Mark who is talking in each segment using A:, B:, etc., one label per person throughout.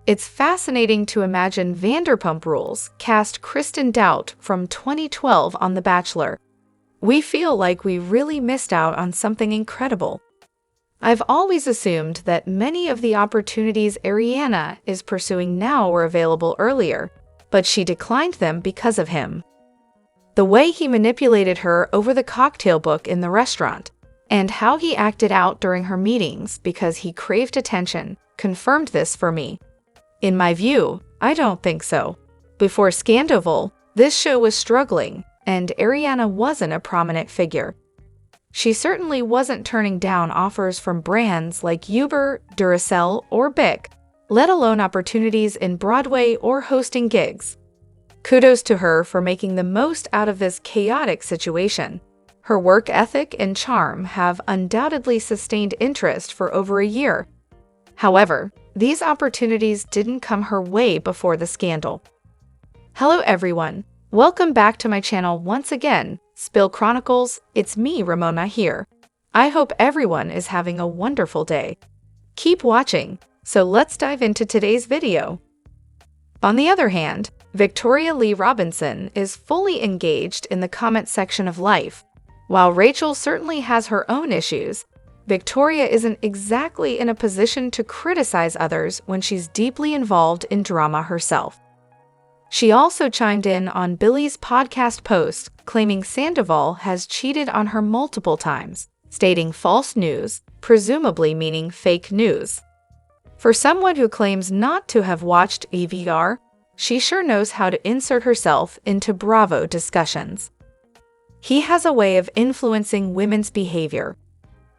A: It's fascinating to imagine Vanderpump Rules cast Kristen Doubt from 2012 on The Bachelor. We feel like we really missed out on something incredible. I've always assumed that many of the opportunities Ariana is pursuing now were available earlier, but she declined them because of him. The way he manipulated her over the cocktail book in the restaurant, and how he acted out during her meetings because he craved attention, confirmed this for me. In my view, I don't think so. Before Scandoval, this show was struggling, and Ariana wasn't a prominent figure. She certainly wasn't turning down offers from brands like Uber, Duracell, or Bic, let alone opportunities in Broadway or hosting gigs. Kudos to her for making the most out of this chaotic situation. Her work ethic and charm have undoubtedly sustained interest for over a year. However, these opportunities didn't come her way before the scandal. Hello everyone, welcome back to my channel once again, Spill Chronicles. It's me, Ramona, here. I hope everyone is having a wonderful day. Keep watching, so let's dive into today's video. On the other hand, Victoria Lee Robinson is fully engaged in the comment section of life. While Rachel certainly has her own issues, Victoria isn't exactly in a position to criticize others when she's deeply involved in drama herself. She also chimed in on Billy's podcast post, claiming Sandoval has cheated on her multiple times, stating false news, presumably meaning fake news. For someone who claims not to have watched EVR, she sure knows how to insert herself into Bravo discussions. He has a way of influencing women's behavior.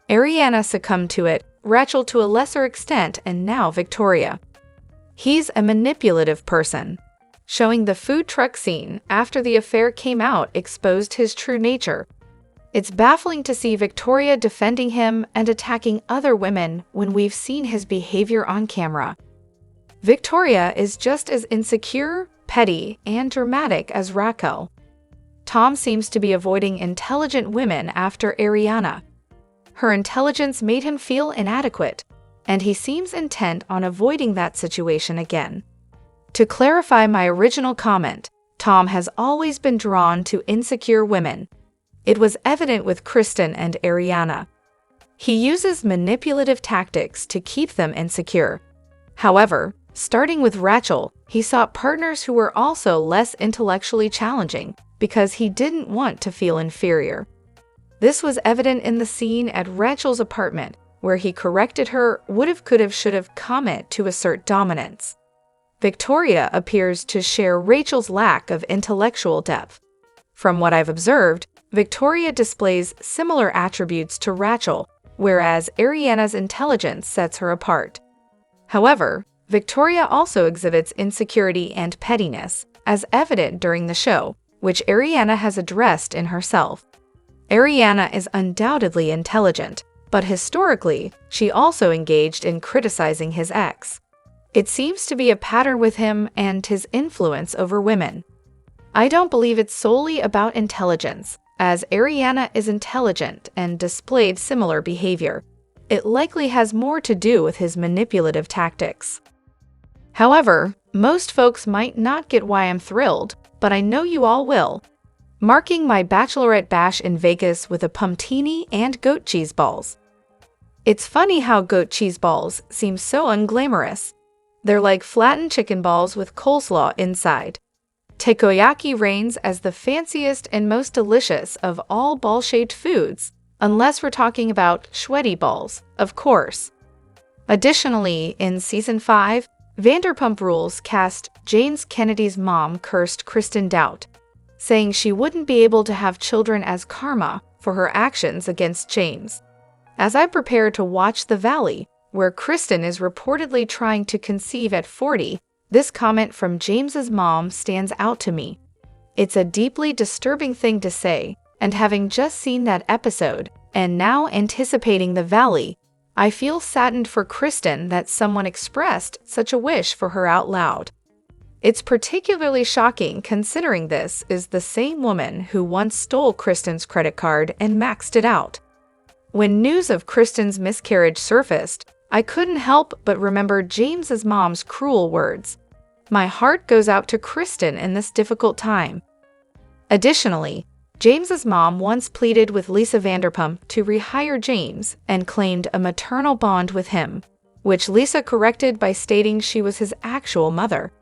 A: Ariana succumbed to it, Rachel to a lesser extent, and now Victoria. He's a manipulative person. Showing the food truck scene after the affair came out exposed his true nature. It's baffling to see Victoria defending him and attacking other women when we've seen his behavior on camera. Victoria is just as insecure, petty, and dramatic as Raquel. Tom seems to be avoiding intelligent women after Ariana. Her intelligence made him feel inadequate, and he seems intent on avoiding that situation again. To clarify my original comment, Tom has always been drawn to insecure women. It was evident with Kristen and Ariana. He uses manipulative tactics to keep them insecure. However, starting with Rachel, he sought partners who were also less intellectually challenging because he didn't want to feel inferior. This was evident in the scene at Rachel's apartment, where he corrected her would've, could've, should've comment to assert dominance. Victoria appears to share Rachel's lack of intellectual depth. From what I've observed, Victoria displays similar attributes to Rachel, whereas Ariana's intelligence sets her apart. However, Victoria also exhibits insecurity and pettiness, as evident during the show, which Ariana has addressed in herself. Ariana is undoubtedly intelligent, but historically, she also engaged in criticizing his ex. It seems to be a pattern with him and his influence over women. I don't believe it's solely about intelligence, as Ariana is intelligent and displayed similar behavior. It likely has more to do with his manipulative tactics. However, most folks might not get why I'm thrilled, but I know you all will. Marking my bachelorette bash in Vegas with a pumptini and goat cheese balls. It's funny how goat cheese balls seem so unglamorous. They're like flattened chicken balls with coleslaw inside. Takoyaki reigns as the fanciest and most delicious of all ball-shaped foods, unless we're talking about sweaty balls, of course. Additionally, in Season 5, Vanderpump Rules cast James Kennedy's mom cursed Kristen Doubt, saying she wouldn't be able to have children as karma for her actions against James. As I prepare to watch The Valley, where Kristen is reportedly trying to conceive at 40, this comment from James's mom stands out to me. It's a deeply disturbing thing to say, and having just seen that episode, and now anticipating The Valley, I feel saddened for Kristen that someone expressed such a wish for her out loud. It's particularly shocking considering this is the same woman who once stole Kristen's credit card and maxed it out. When news of Kristen's miscarriage surfaced, I couldn't help but remember James's mom's cruel words. My heart goes out to Kristen in this difficult time. Additionally, James's mom once pleaded with Lisa Vanderpump to rehire James and claimed a maternal bond with him, which Lisa corrected by stating she was his actual mother.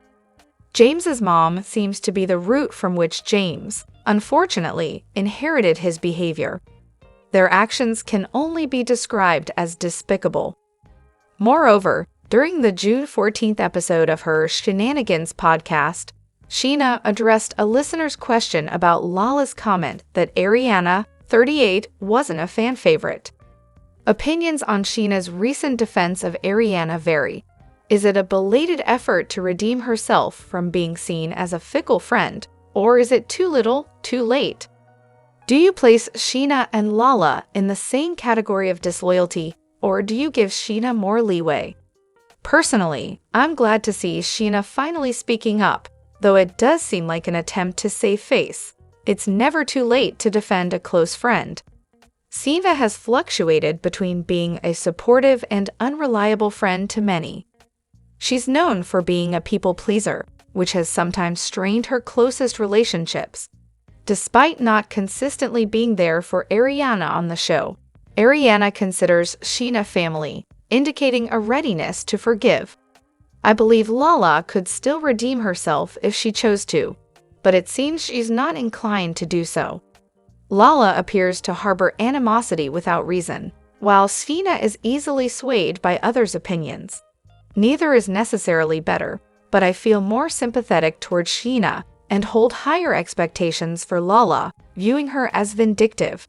A: James's mom seems to be the root from which James, unfortunately, inherited his behavior. Their actions can only be described as despicable. Moreover, during the June 14th episode of her Shenanigans podcast, Sheana addressed a listener's question about Lala's comment that Ariana, 38, wasn't a fan favorite. Opinions on Sheana's recent defense of Ariana vary. Is it a belated effort to redeem herself from being seen as a fickle friend, or is it too little, too late? Do you place Sheana and Lala in the same category of disloyalty, or do you give Sheana more leeway? Personally, I'm glad to see Sheana finally speaking up, though it does seem like an attempt to save face. It's never too late to defend a close friend. Sheana has fluctuated between being a supportive and unreliable friend to many. She's known for being a people pleaser, which has sometimes strained her closest relationships. Despite not consistently being there for Ariana on the show, Ariana considers Sheana family, indicating a readiness to forgive. I believe Lala could still redeem herself if she chose to, but it seems she's not inclined to do so. Lala appears to harbor animosity without reason, while Sheana is easily swayed by others' opinions. Neither is necessarily better, but I feel more sympathetic towards Sheana and hold higher expectations for Lala, viewing her as vindictive.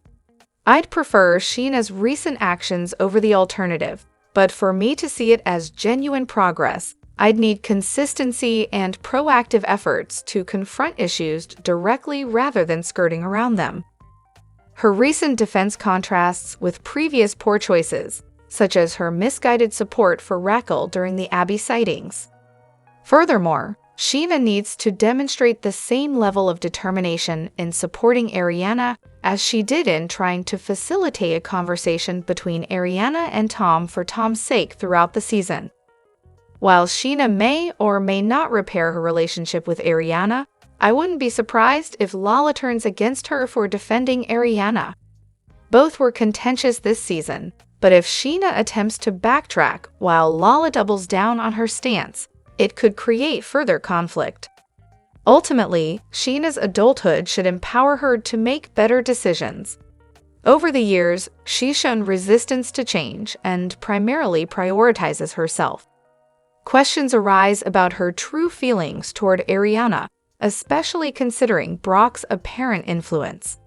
A: I'd prefer Sheena's recent actions over the alternative, but for me to see it as genuine progress, I'd need consistency and proactive efforts to confront issues directly rather than skirting around them. Her recent defense contrasts with previous poor choices, such as her misguided support for Raquel during the Abby sightings. Furthermore, Sheana needs to demonstrate the same level of determination in supporting Ariana as she did in trying to facilitate a conversation between Ariana and Tom for Tom's sake throughout the season. While Sheana may or may not repair her relationship with Ariana, I wouldn't be surprised if Lala turns against her for defending Ariana. Both were contentious this season, but if Sheana attempts to backtrack while Lala doubles down on her stance, it could create further conflict. Ultimately, Sheena's adulthood should empower her to make better decisions. Over the years, she's shown resistance to change and primarily prioritizes herself. Questions arise about her true feelings toward Ariana, especially considering Brock's apparent influence.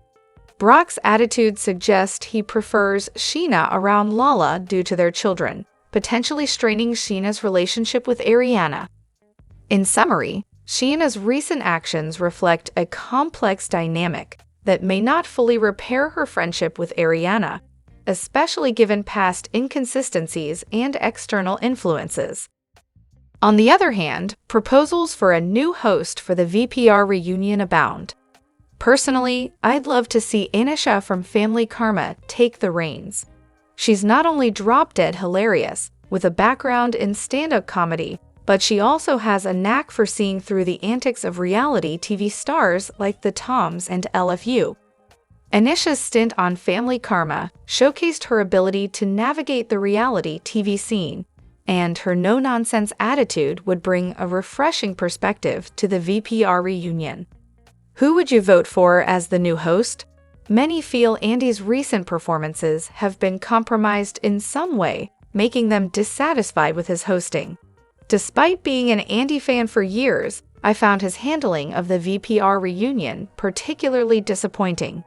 A: Brock's attitude suggests he prefers Sheana around Lala due to their children, potentially straining Sheena's relationship with Ariana. In summary, Sheena's recent actions reflect a complex dynamic that may not fully repair her friendship with Ariana, especially given past inconsistencies and external influences. On the other hand, proposals for a new host for the VPR reunion abound. Personally, I'd love to see Anisha from Family Karma take the reins. She's not only drop-dead hilarious, with a background in stand-up comedy, but she also has a knack for seeing through the antics of reality TV stars like the Toms and LFU. Anisha's stint on Family Karma showcased her ability to navigate the reality TV scene, and her no-nonsense attitude would bring a refreshing perspective to the VPR reunion. Who would you vote for as the new host? Many feel Andy's recent performances have been compromised in some way, making them dissatisfied with his hosting. Despite being an Andy fan for years, I found his handling of the VPR reunion particularly disappointing.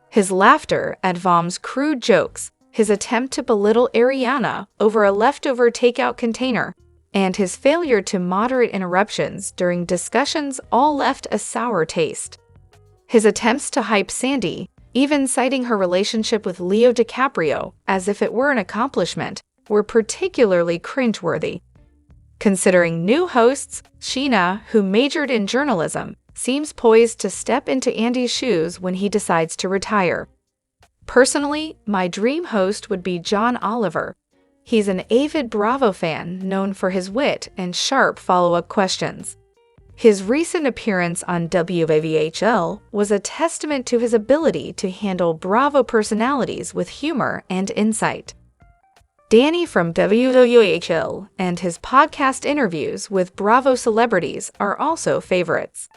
A: His laughter at Vom's crude jokes, his attempt to belittle Ariana over a leftover takeout container, and his failure to moderate interruptions during discussions all left a sour taste. His attempts to hype Sandy, even citing her relationship with Leo DiCaprio as if it were an accomplishment, were particularly cringeworthy. Considering new hosts, Sheana, who majored in journalism, seems poised to step into Andy's shoes when he decides to retire. Personally, my dream host would be John Oliver. He's an avid Bravo fan known for his wit and sharp follow-up questions. His recent appearance on WVHL was a testament to his ability to handle Bravo personalities with humor and insight. Danny from WVHL and his podcast interviews with Bravo celebrities are also favorites.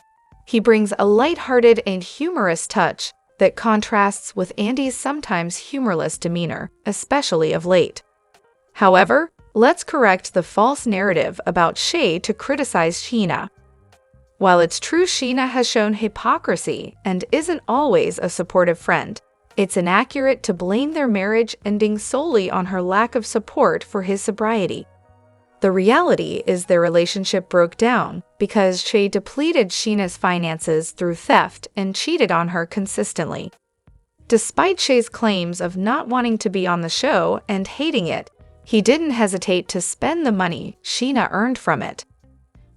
A: He brings a lighthearted and humorous touch that contrasts with Andy's sometimes humorless demeanor, especially of late. However, let's correct the false narrative about Shay to criticize Scheana. While it's true Sheana has shown hypocrisy and isn't always a supportive friend, it's inaccurate to blame their marriage ending solely on her lack of support for his sobriety. The reality is their relationship broke down because Shay depleted Sheena's finances through theft and cheated on her consistently. Despite Shay's claims of not wanting to be on the show and hating it, he didn't hesitate to spend the money Sheana earned from it.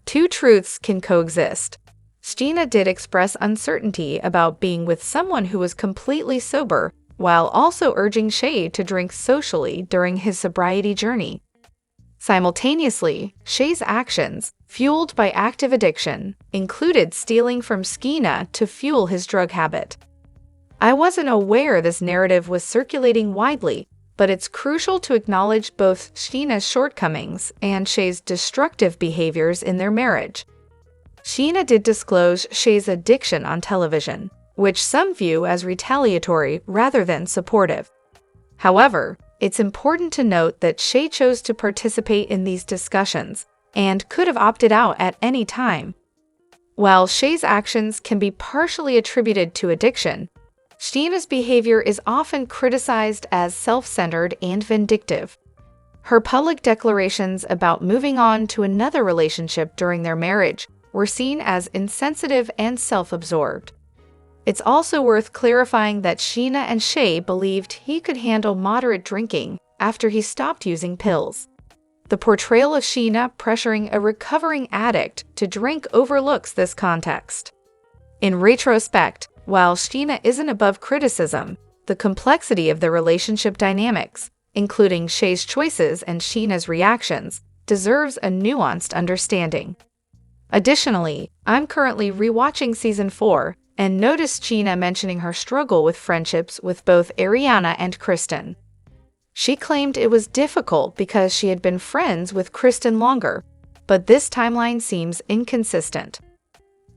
A: Two truths can coexist. Scheana did express uncertainty about being with someone who was completely sober, while also urging Shay to drink socially during his sobriety journey. Simultaneously, Shay's actions, fueled by active addiction, included stealing from Scheana to fuel his drug habit. I wasn't aware this narrative was circulating widely, but it's crucial to acknowledge both Scheana's shortcomings and Shay's destructive behaviors in their marriage. Scheana did disclose Shay's addiction on television, which some view as retaliatory rather than supportive. However, it's important to note that Shay chose to participate in these discussions and could have opted out at any time. While Shay's actions can be partially attributed to addiction, Scheana's behavior is often criticized as self-centered and vindictive. Her public declarations about moving on to another relationship during their marriage were seen as insensitive and self-absorbed. It's also worth clarifying that Scheana and Shay believed he could handle moderate drinking after he stopped using pills. The portrayal of Scheana pressuring a recovering addict to drink overlooks this context. In retrospect, while Scheana isn't above criticism, the complexity of the relationship dynamics, including Shay's choices and Scheana's reactions, deserves a nuanced understanding. Additionally, I'm currently rewatching Season 4 and noticed Scheana mentioning her struggle with friendships with both Ariana and Kristen. She claimed it was difficult because she had been friends with Kristen longer, but this timeline seems inconsistent.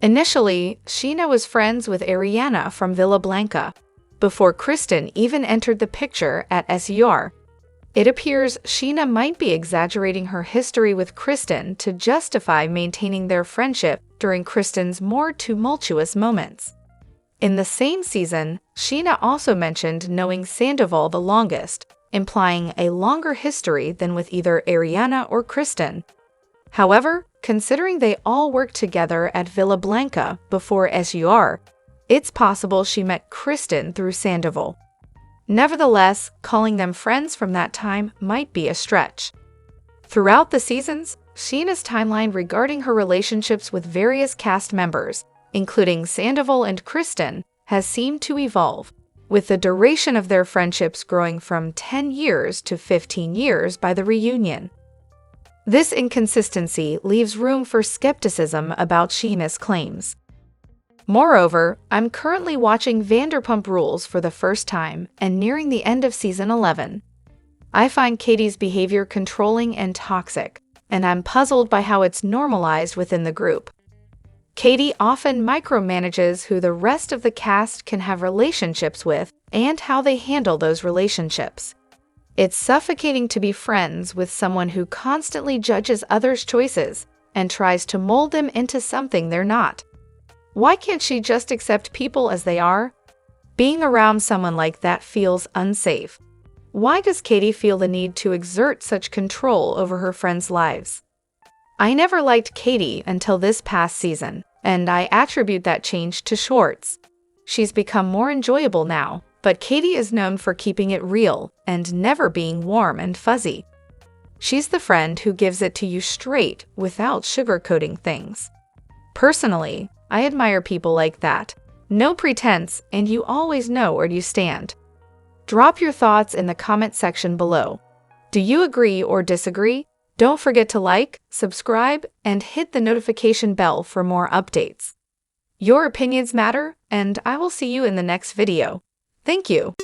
A: Initially, Scheana was friends with Ariana from Villa Blanca, before Kristen even entered the picture at SUR. It appears Scheana might be exaggerating her history with Kristen to justify maintaining their friendship during Kristen's more tumultuous moments. In the same season, Scheana also mentioned knowing Sandoval the longest, implying a longer history than with either Ariana or Kristen. However, considering they all worked together at Villa Blanca before SUR, it's possible she met Kristen through Sandoval. Nevertheless, calling them friends from that time might be a stretch. Throughout the seasons, Scheana's timeline regarding her relationships with various cast members, including Sandoval and Kristen, has seemed to evolve, with the duration of their friendships growing from 10 years to 15 years by the reunion. This inconsistency leaves room for skepticism about Scheana's claims. Moreover, I'm currently watching Vanderpump Rules for the first time and nearing the end of Season 11. I find Katie's behavior controlling and toxic, and I'm puzzled by how it's normalized within the group. Katie often micromanages who the rest of the cast can have relationships with and how they handle those relationships. It's suffocating to be friends with someone who constantly judges others' choices and tries to mold them into something they're not. Why can't she just accept people as they are? Being around someone like that feels unsafe. Why does Katie feel the need to exert such control over her friends' lives? I never liked Katie until this past season, and I attribute that change to Schwartz. She's become more enjoyable now, but Katie is known for keeping it real and never being warm and fuzzy. She's the friend who gives it to you straight without sugarcoating things. Personally, I admire people like that. No pretense, and you always know where you stand. Drop your thoughts in the comment section below. Do you agree or disagree? Don't forget to like, subscribe, and hit the notification bell for more updates. Your opinions matter, and I will see you in the next video. Thank you.